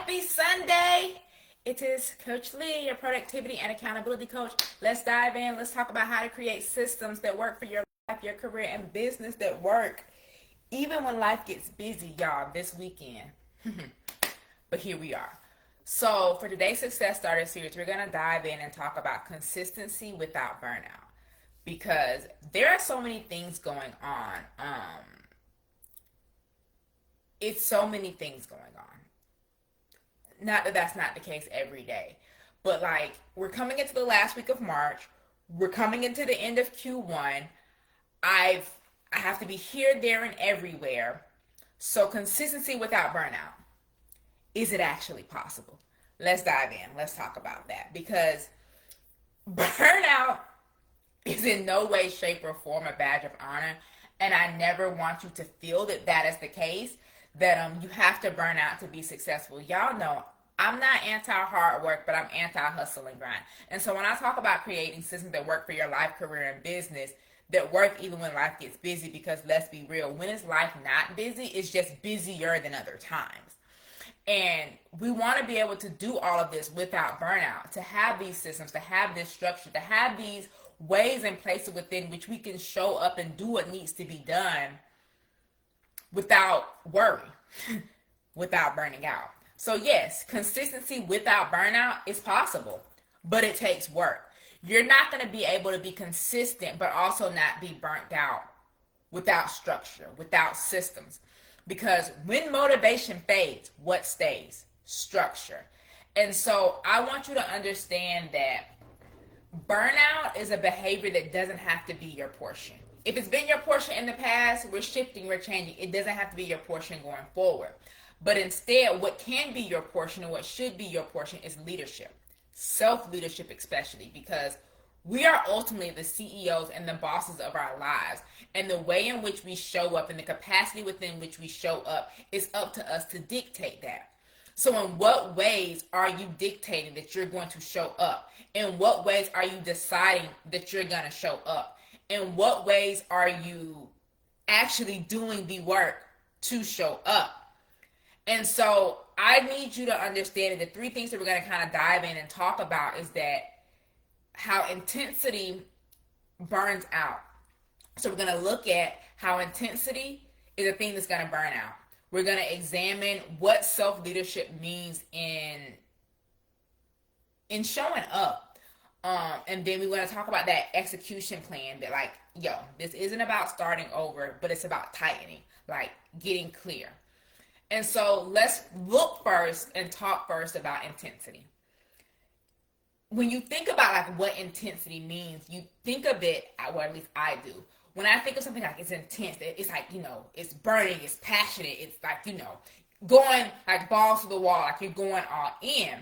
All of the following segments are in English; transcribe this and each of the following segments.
Happy Sunday! It is Coach Lee, your productivity and accountability coach. Let's dive in. Let's talk about how to create systems that work for your life, your career, and business that work even when life gets busy, y'all, this weekend. But here we are. So, for today's Success Starter series, we're going to dive in and talk about consistency without burnout because there are so many things going on. It's so many things going on. Not that that's not the case every day, but like we're coming into the last week of March, we're coming into the end of Q1. I have to be here, there, and everywhere. So consistency without burnout, is it actually possible? Let's dive in. Let's talk about that because burnout is in no way, shape, or form a badge of honor, and I never want you to feel that that is the case. That you have to burn out to be successful. Y'all know I'm not anti-hard work, but I'm anti-hustle and grind. And so when I talk about creating systems that work for your life, career, and business, that work even when life gets busy, because let's be real, when is life not busy? It's just busier than other times. And we want to be able to do all of this without burnout, to have these systems, to have this structure, to have these ways and places within which we can show up and do what needs to be done without worry, without burning out. So yes, consistency without burnout is possible, but it takes work. You're not going to be able to be consistent, but also not be burnt out without structure, without systems. Because when motivation fades, what stays? Structure. And so I want you to understand that burnout is a behavior that doesn't have to be your portion. If it's been your portion in the past, we're shifting, we're changing. It doesn't have to be your portion going forward. But instead, what can be your portion and what should be your portion is leadership. Self-leadership especially, because we are ultimately the CEOs and the bosses of our lives. And the way in which we show up and the capacity within which we show up is up to us to dictate that. So in what ways are you dictating that you're going to show up? In what ways are you deciding that you're going to show up? In what ways are you actually doing the work to show up? And so I need you to understand that the three things that we're going to kind of dive in and talk about is that how intensity burns out. So we're going to look at how intensity is a thing that's going to burn out. We're going to examine what self-leadership means in showing up. And then we're going to talk about that execution plan that like, yo, this isn't about starting over, but it's about tightening, like getting clear. And so let's look first and talk first about intensity. When you think about like what intensity means, you think of it, well, at least I do. When I think of something like it's intense, it's like, it's burning, it's passionate, it's like, going like balls to the wall, like you're going all in.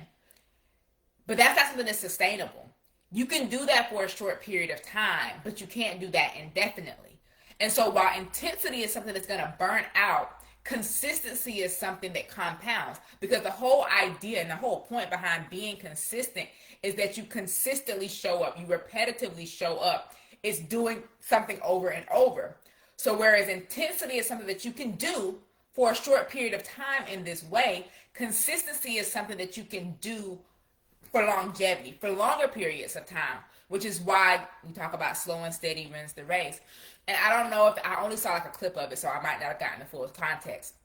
But that's not something that's sustainable. You can do that for a short period of time, but you can't do that indefinitely. And so while intensity is something that's going to burn out, consistency is something that compounds, because the whole idea and the whole point behind being consistent is that you consistently show up, you repetitively show up. It's doing something over and over. So whereas intensity is something that you can do for a short period of time in this way, consistency is something that you can do for longevity, for longer periods of time, which is why we talk about slow and steady wins the race. And I don't know if I only saw like a clip of it, so I might not have gotten the full context.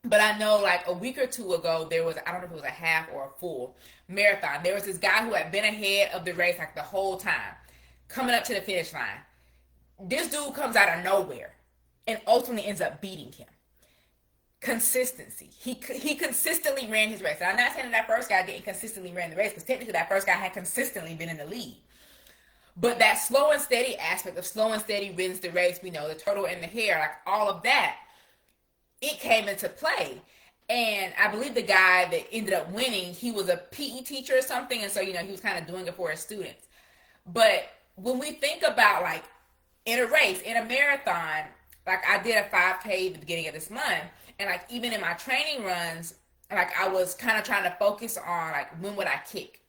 But I know like a week or two ago, there was, I don't know if it was a half or a full marathon. There was this guy who had been ahead of the race like the whole time, coming up to the finish line. This dude comes out of nowhere and ultimately ends up beating him. Consistency. He consistently ran his race. And I'm not saying that first guy didn't consistently ran the race, because technically that first guy had consistently been in the lead. But that slow and steady aspect of slow and steady wins the race, we know the turtle and the hare, like all of that, it came into play. And I believe the guy that ended up winning, he was a PE teacher or something, and so he was kind of doing it for his students. But when we think about like in a race, in a marathon, like I did a 5K at the beginning of this month, and like even in my training runs, like I was kind of trying to focus on like when would I kick.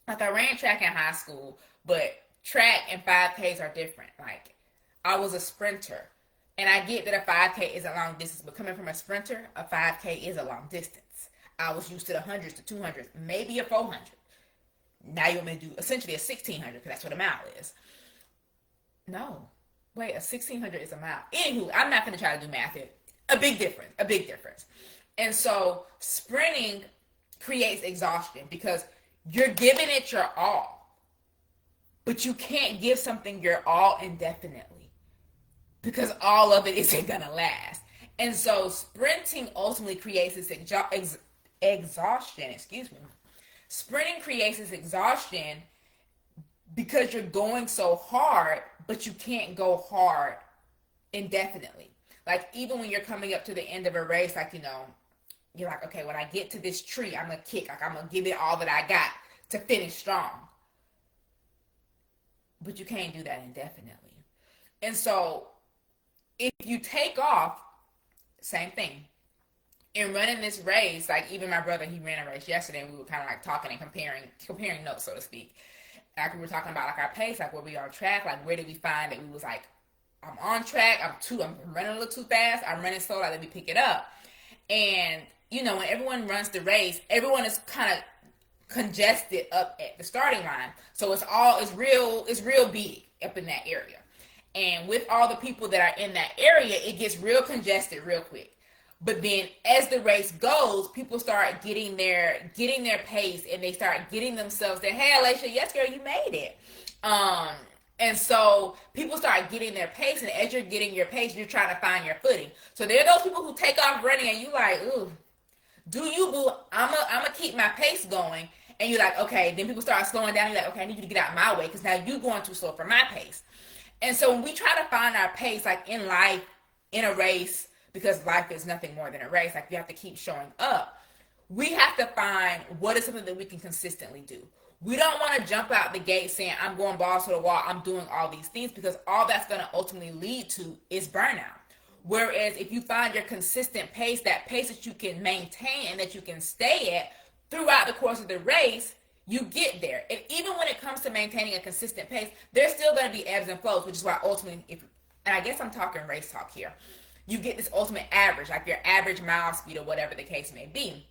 Like I ran track in high school, but track and 5Ks are different. Like I was a sprinter, and I get that a 5K is a long distance, but coming from a sprinter, a 5K is a long distance. I was used to the hundreds, the 200s, maybe a 400. Now you want me to do essentially a 1600 because that's what a mile is. No. Wait, a 1600 is a mile. Anywho, I'm not going to try to do math here. A big difference. A big difference. And so sprinting creates exhaustion because you're giving it your all. But you can't give something your all indefinitely because all of it isn't going to last. And so sprinting ultimately creates this exhaustion. Sprinting creates this exhaustion because you're going so hard, but you can't go hard indefinitely. Like, even when you're coming up to the end of a race, like, you're like, okay, when I get to this tree, I'm going to kick. Like, I'm going to give it all that I got to finish strong. But you can't do that indefinitely. And so, if you take off, same thing. In running this race, like, even my brother, he ran a race yesterday, and we were kind of like talking and comparing notes, so to speak. Like, we were talking about like our pace, like where we on track, like where did we find that we was like, I'm on track, I'm running a little too fast, I'm running slow, like let me pick it up. And when everyone runs the race, everyone is kind of congested up at the starting line. So it's real big up in that area. And with all the people that are in that area, it gets real congested real quick. But then as the race goes, people start getting their pace, and they start getting themselves there. Hey, Alicia, yes, girl, you made it. And so people start getting their pace, and as you're getting your pace, you're trying to find your footing. So there are those people who take off running, and you like, ooh, do you, boo? I'm a keep my pace going. And you're like, okay. Then people start slowing down. You're like, okay, I need you to get out of my way because now you're going too slow for my pace. And so when we try to find our pace, like in life, in a race, because life is nothing more than a race, like you have to keep showing up, we have to find what is something that we can consistently do. We don't want to jump out the gate saying, I'm going balls to the wall, I'm doing all these things, because all that's going to ultimately lead to is burnout. Whereas if you find your consistent pace, that pace that you can maintain and that you can stay at throughout the course of the race, you get there. And even when it comes to maintaining a consistent pace, there's still going to be ebbs and flows, which is why ultimately, and I guess I'm talking race talk here, you get this ultimate average, like your average mile speed or whatever the case may be.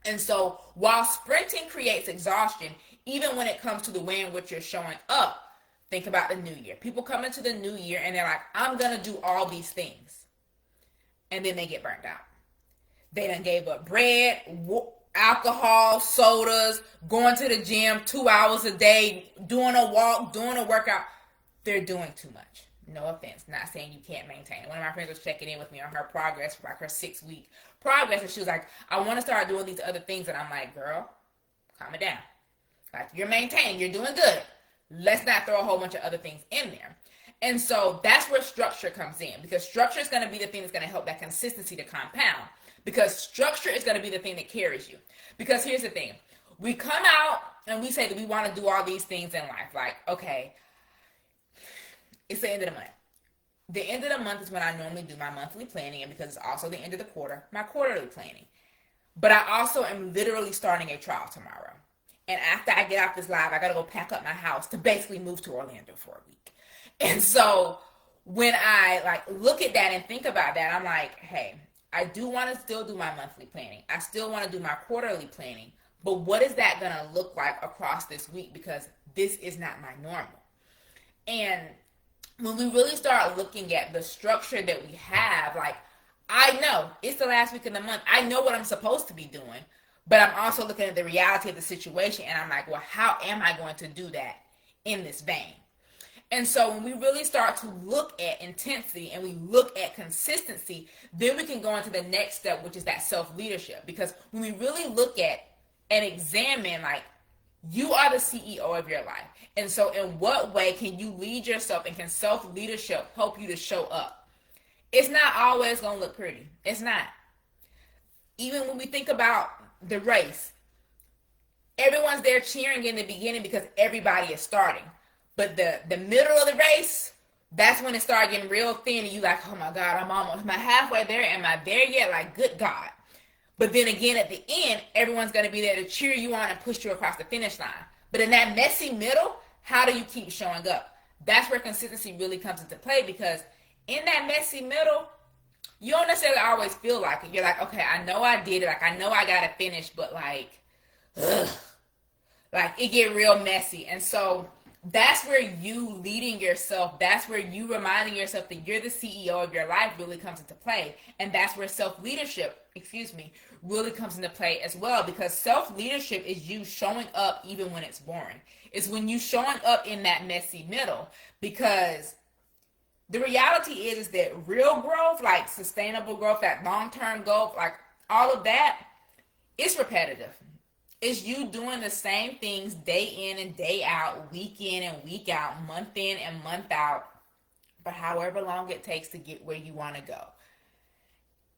And so while sprinting creates exhaustion, even when it comes to the way in which you're showing up, think about the new year. People come into the new year and they're like, I'm going to do all these things. And then they get burnt out. They done gave up bread, alcohol, sodas, going to the gym 2 hours a day, doing a walk, doing a workout. They're doing too much. No offense, not saying you can't maintain it. One of my friends was checking in with me on her progress, like her 6-week progress, and she was like, I want to start doing these other things. And I'm like, girl, calm it down. Like, you're maintaining, you're doing good. Let's not throw a whole bunch of other things in there. And so that's where structure comes in, because structure is going to be the thing that's going to help that consistency to compound, because structure is going to be the thing that carries you. Because here's the thing. We come out and we say that we want to do all these things in life. Like, okay, it's the end of the month. The end of the month is when I normally do my monthly planning, and because it's also the end of the quarter, my quarterly planning. But I also am literally starting a trial tomorrow. And after I get off this live, I got to go pack up my house to basically move to Orlando for a week. And so when I look at that and think about that, I'm like, hey, I do want to still do my monthly planning. I still want to do my quarterly planning. But what is that going to look like across this week? Because this is not my normal. And when we really start looking at the structure that we have, like, I know it's the last week of the month. I know what I'm supposed to be doing, but I'm also looking at the reality of the situation, and I'm like, well, how am I going to do that in this vein? And so when we really start to look at intensity and we look at consistency, then we can go into the next step, which is that self-leadership. Because when we really look at and examine, like, you are the CEO of your life. And so in what way can you lead yourself, and can self-leadership help you to show up? It's not always going to look pretty. It's not. Even when we think about the race, everyone's there cheering in the beginning because everybody is starting. But the middle of the race, that's when it started getting real thin, and you like, oh my God, am I halfway there? Am I there yet? Like, good God. But then again, at the end, everyone's going to be there to cheer you on and push you across the finish line. But in that messy middle, how do you keep showing up? That's where consistency really comes into play, because in that messy middle, You don't necessarily always feel like it. You're like, okay, I know I did it. Like, I know I got to finish, but like, ugh. Like, it get real messy. And so that's where you leading yourself, that's where you reminding yourself that you're the CEO of your life really comes into play. And that's where self-leadership, really comes into play as well. Because self-leadership is you showing up even when it's boring. It's when you showing up in that messy middle. Because the reality is that real growth, like sustainable growth, that long-term growth, like all of that, it's repetitive. It's you doing the same things day in and day out, week in and week out, month in and month out, for however long it takes to get where you want to go.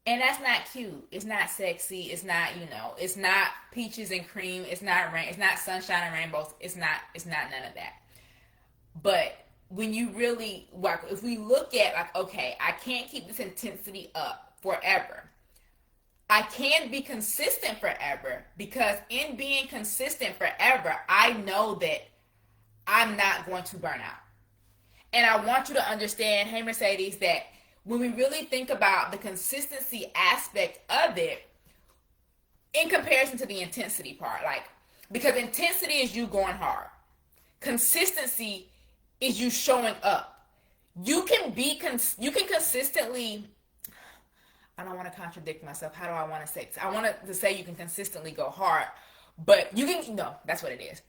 And that's not cute. It's not sexy. It's not, it's not peaches and cream. It's not rain. It's not sunshine and rainbows. It's not none of that. But when you really, like, if we look at like, okay, I can't keep this intensity up forever. I can be consistent forever, because in being consistent forever, I know that I'm not going to burn out. And I want you to understand, hey Mercedes, that when we really think about the consistency aspect of it, in comparison to the intensity part, like, because intensity is you going hard. Consistency is you showing up. You can consistently, I don't want to contradict myself. How do I want to say this? I want to say you can consistently go hard, but that's what it is.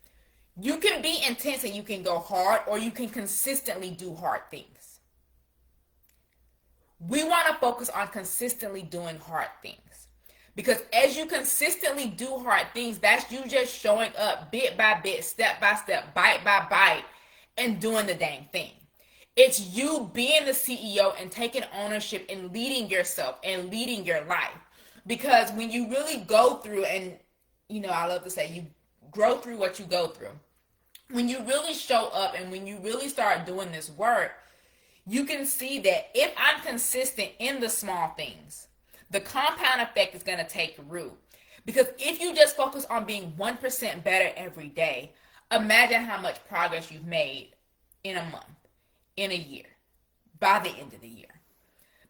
You can be intense and you can go hard, or you can consistently do hard things. We want to focus on consistently doing hard things. Because as you consistently do hard things, that's you just showing up bit by bit, step by step, bite by bite, and doing the dang thing. It's you being the CEO and taking ownership and leading yourself and leading your life. Because when you really go through, and I love to say, you grow through what you go through. When you really show up and when you really start doing this work, you can see that if I'm consistent in the small things, the compound effect is going to take root. Because if you just focus on being 1% better every day, imagine how much progress you've made in a month, in a year, by the end of the year.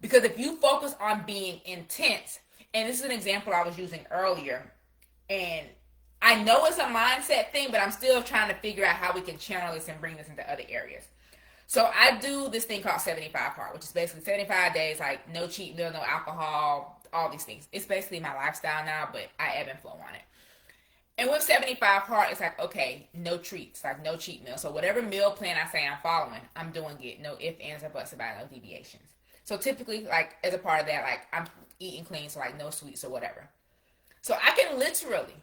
Because if you focus on being intense, and this is an example I was using earlier, and I know it's a mindset thing, but I'm still trying to figure out how we can channel this and bring this into other areas. So I do this thing called 75 hard, which is basically 75 days, like no cheat meal, no alcohol, all these things. It's basically my lifestyle now, but I ebb and flow on it. And with 75 hard, it's like, okay, no treats, like no cheat meal. So whatever meal plan I say I'm following, I'm doing it. No ifs, ands, or buts about it, no deviations. So typically, like, as a part of that, like, I'm eating clean, so like no sweets or whatever. So I can literally,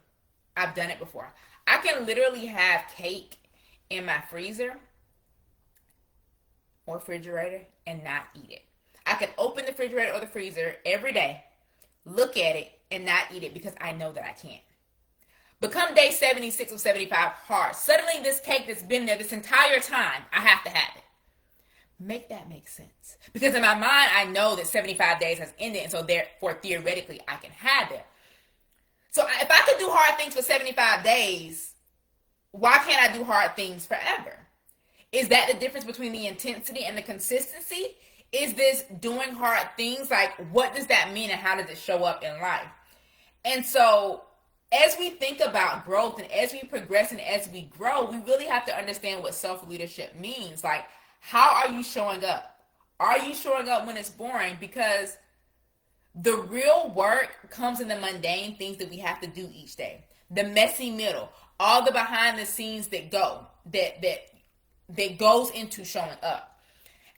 I've done it before, I can literally have cake in my freezer or refrigerator and not eat it. I can open the refrigerator or the freezer every day, look at it, and not eat it because I know that I can't. But come day 76 or 75 hard, suddenly this cake that's been there this entire time, I have to have it. Make that make sense. Because in my mind, I know that 75 days has ended, and so therefore, theoretically, I can have it. So if I could do hard things for 75 days, why can't I do hard things forever? Is that the difference between the intensity and the consistency? Is this doing hard things? Like, what does that mean and how does it show up in life? And so as we think about growth and as we progress and as we grow, we really have to understand what self-leadership means. Like, how are you showing up? Are you showing up when it's boring? Because the real work comes in the mundane things that we have to do each day. The messy middle, all the behind the scenes that goes into showing up.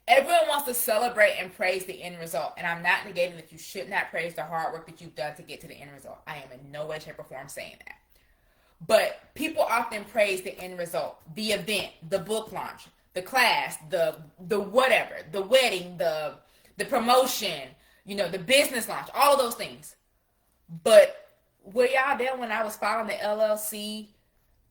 Everyone wants to celebrate and praise the end result. And I'm not negating that you should not praise the hard work that you've done to get to the end result. I am in no way, shape, or form saying that. But people often praise the end result, the event, the book launch, the class, the whatever, the wedding, the promotion, the business launch, all of those things. But were y'all there when I was filing the LLC,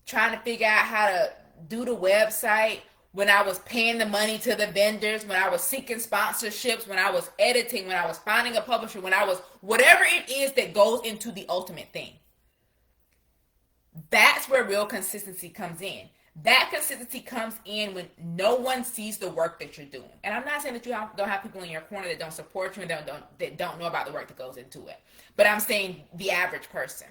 trying to figure out how to do the website, when I was paying the money to the vendors, when I was seeking sponsorships, when I was editing, when I was finding a publisher, when I was whatever it is that goes into the ultimate thing? That's where real consistency comes in. That consistency comes in when no one sees the work that you're doing. And I'm not saying that don't have people in your corner that don't support you and that don't know about the work that goes into it. But I'm saying the average person,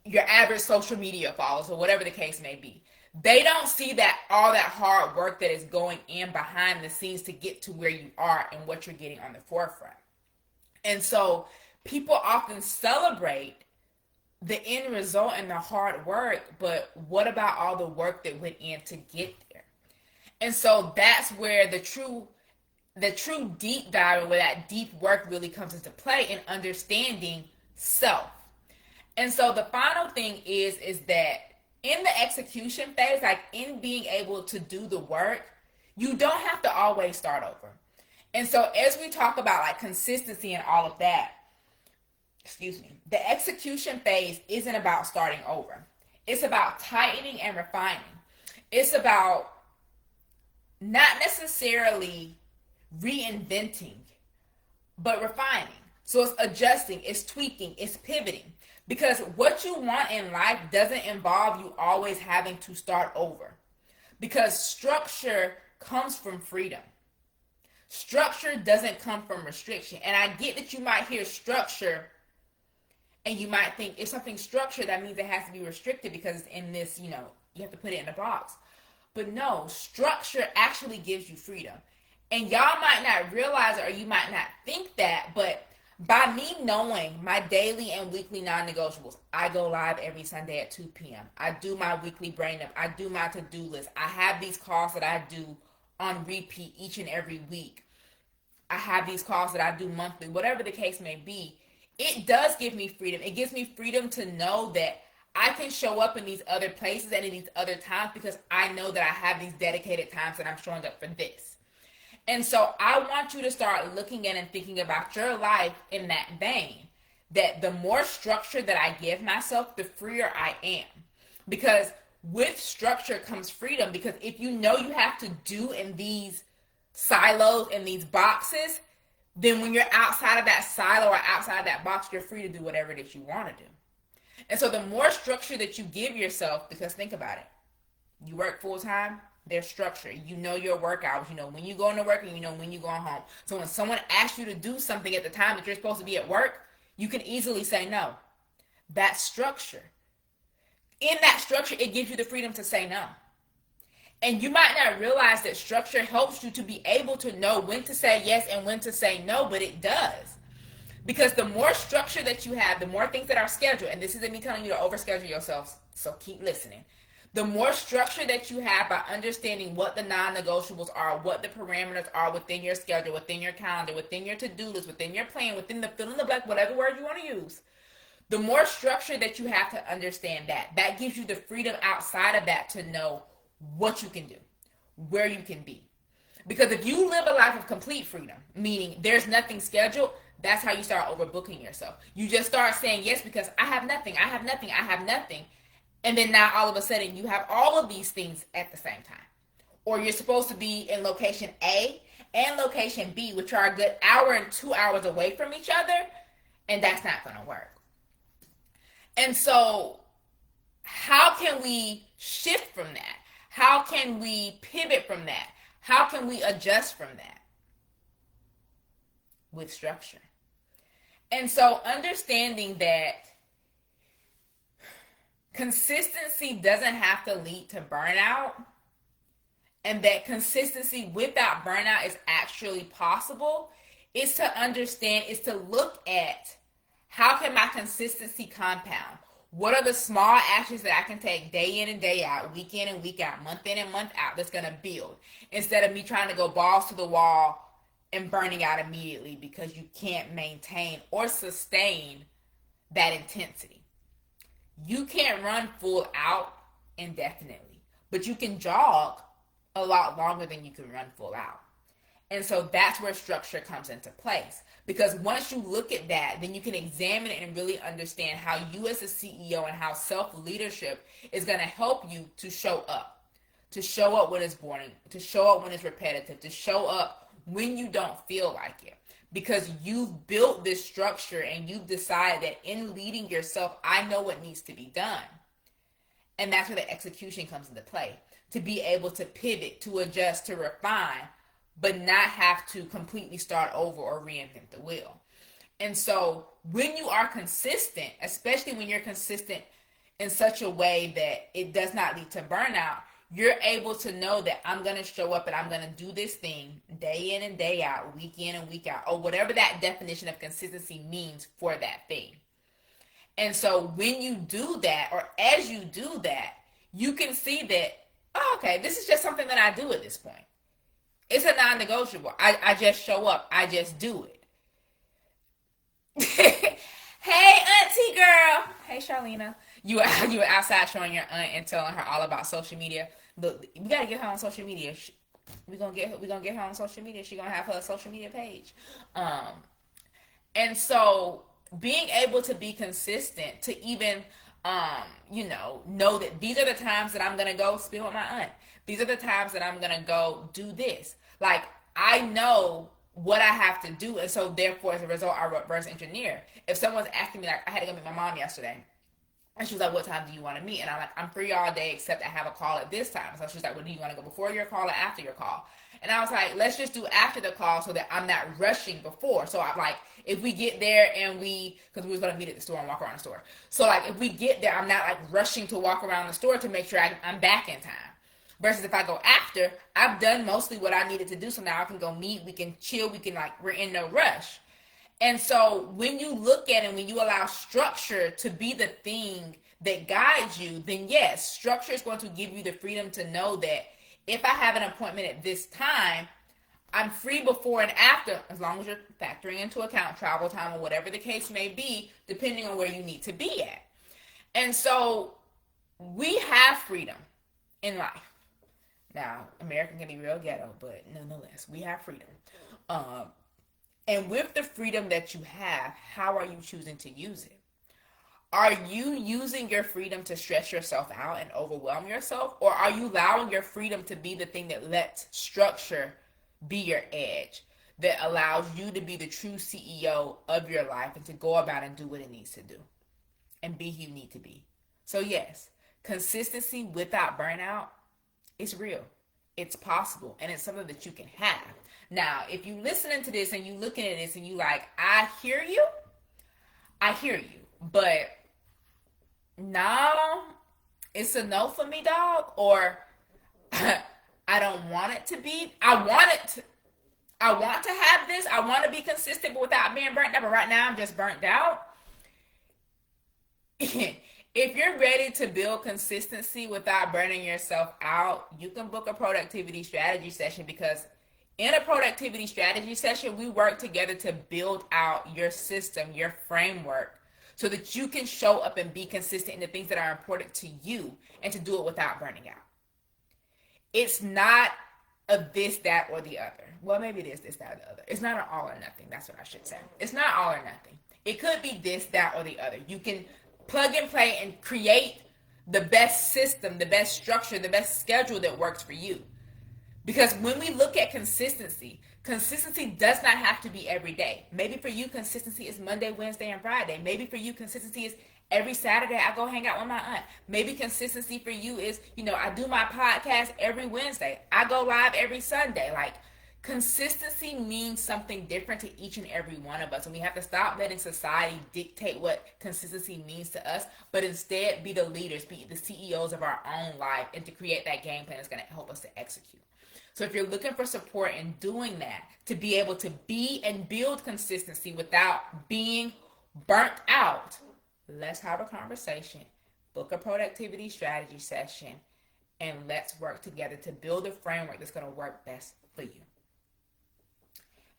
your average social media followers, or whatever the case may be, they don't see that all that hard work that is going in behind the scenes to get to where you are and what you're getting on the forefront. And so people often celebrate the end result and the hard work, but what about all the work that went in to get there? And so that's where the true deep dive, and where that deep work really comes into play in understanding self. And so the final thing is that in the execution phase, like in being able to do the work, you don't have to always start over. And so as we talk about like consistency and all of that, the execution phase isn't about starting over. It's about tightening and refining. It's about not necessarily reinventing, but refining. So it's adjusting, it's tweaking, it's pivoting. Because what you want in life doesn't involve you always having to start over. Because structure comes from freedom. Structure doesn't come from restriction. And I get that you might hear structure and you might think if something's structured, that means it has to be restricted because it's in this, you have to put it in a box. But no, structure actually gives you freedom. And y'all might not realize it, or you might not think that, but by me knowing my daily and weekly non-negotiables, I go live every Sunday at 2 p.m. I do my weekly brain up. I do my to-do list. I have these calls that I do on repeat each and every week. I have these calls that I do monthly, whatever the case may be. It does give me freedom. It gives me freedom to know that I can show up in these other places and in these other times because I know that I have these dedicated times that I'm showing up for this. And so I want you to start looking at and thinking about your life in that vein, that the more structure that I give myself, the freer I am. Because with structure comes freedom, because if you know you have to do in these silos, in these boxes, then when you're outside of that silo or outside of that box, you're free to do whatever that you want to do. And so the more structure that you give yourself, because think about it, you work full time, there's structure. You know your work hours. You know when you're going to work and you know when you're going home. So when someone asks you to do something at the time that you're supposed to be at work, you can easily say no. That's structure. In that structure, it gives you the freedom to say no. And you might not realize that structure helps you to be able to know when to say yes and when to say no, but it does. Because the more structure that you have, the more things that are scheduled, and this isn't me telling you to overschedule yourself, so keep listening. The more structure that you have by understanding what the non-negotiables are, what the parameters are within your schedule, within your calendar, within your to-do list, within your plan, within the fill in the blank, whatever word you want to use, the more structure that you have to understand that gives you the freedom outside of that to know what you can do, where you can be. Because if you live a life of complete freedom, meaning there's nothing scheduled, that's how you start overbooking yourself. You just start saying yes because I have nothing. And then now all of a sudden you have all of these things at the same time. Or you're supposed to be in location A and location B, which are a good hour and 2 hours away from each other, and that's not going to work. And so how can we shift from that? How can we pivot from that? How can we adjust from that? With structure. And so understanding that consistency doesn't have to lead to burnout, and that consistency without burnout is actually possible, is to understand, is to look at how can my consistency compound? What are the small actions that I can take day in and day out, week in and week out, month in and month out that's going to build, instead of me trying to go balls to the wall and burning out immediately because you can't maintain or sustain that intensity. You can't run full out indefinitely, but you can jog a lot longer than you can run full out. And so that's where structure comes into place. Because once you look at that, then you can examine it and really understand how you as a CEO and how self-leadership is going to help you to show up. To show up when it's boring, to show up when it's repetitive, to show up when you don't feel like it. Because you've built this structure and you've decided that in leading yourself, I know what needs to be done. And that's where the execution comes into play. To be able to pivot, to adjust, to refine, but not have to completely start over or reinvent the wheel. And so when you are consistent, especially when you're consistent in such a way that it does not lead to burnout, you're able to know that I'm going to show up and I'm going to do this thing day in and day out, week in and week out, or whatever that definition of consistency means for that thing. And so when you do that, or as you do that, you can see that, oh, okay, this is just something that I do at this point. It's a non-negotiable. I just show up. I just do it. Hey, auntie girl. Hey, Charlena. You were outside showing your aunt and telling her all about social media. Look, we gotta get her on social media. We're gonna get her on social media. She's gonna have her social media page. And so being able to be consistent, to even know that these are the times that I'm gonna go spend with my aunt. These are the times that I'm gonna go do this. Like, I know what I have to do, and so therefore, as a result, I reverse engineer. If someone's asking me, like, I had to go meet my mom yesterday, and she was like, what time do you want to meet? And I'm like, I'm free all day except I have a call at this time. So she was like, well, do you want to go before your call or after your call? And I was like, let's just do after the call so that I'm not rushing before. So I'm like, if we get there and because we was going to meet at the store and walk around the store. So like, if we get there, I'm not like rushing to walk around the store to make sure I'm back in time. Versus if I go after, I've done mostly what I needed to do. So now I can go meet, we can chill, we're in no rush. And so when you look at it, when you allow structure to be the thing that guides you, then yes, structure is going to give you the freedom to know that if I have an appointment at this time, I'm free before and after, as long as you're factoring into account travel time or whatever the case may be, depending on where you need to be at. And so we have freedom in life. Now, America can be real ghetto, but nonetheless, we have freedom. And with the freedom that you have, how are you choosing to use it? Are you using your freedom to stress yourself out and overwhelm yourself? Or are you allowing your freedom to be the thing that lets structure be your edge, that allows you to be the true CEO of your life and to go about and do what it needs to do and be who you need to be? So yes, consistency without burnout is real. It's possible, and it's something that you can have. Now, if you're listening to this and you're looking at this and you like, I hear you, but no, it's a no for me, dog, or I don't want it to be. I want to have this. I want to be consistent, but without being burnt out. But right now, I'm just burnt out. If you're ready to build consistency without burning yourself out, you can book a productivity strategy session, because in a productivity strategy session, we work together to build out your system, your framework, so that you can show up and be consistent in the things that are important to you and to do it without burning out. It's not a this, that, or the other. Well, maybe it is this, that, or the other. It's not an all or nothing. That's what I should say. It's not all or nothing. It could be this, that, or the other. You can plug and play and create the best system, the best structure, the best schedule that works for you. Because when we look at consistency does not have to be every day. Maybe for you, consistency is Monday, Wednesday, and Friday. Maybe for you, consistency is every Saturday I go hang out with my aunt. Maybe consistency for you is, I do my podcast every Wednesday. I go live every Sunday. Like, consistency means something different to each and every one of us. And we have to stop letting society dictate what consistency means to us, but instead be the leaders, be the CEOs of our own life, and to create that game plan that's going to help us to execute. So if you're looking for support in doing that, to be able to be and build consistency without being burnt out, let's have a conversation, book a productivity strategy session, and let's work together to build a framework that's going to work best for you.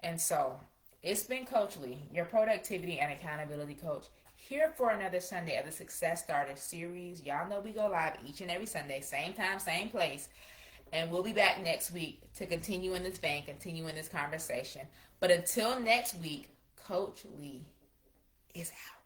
And so it's been Coach Lee, your productivity and accountability coach, here for another Sunday of the Success Starter series. Y'all know we go live each and every Sunday, same time, same place. And we'll be back next week to continue in this vein, continue in this conversation. But until next week, Coach Lee is out.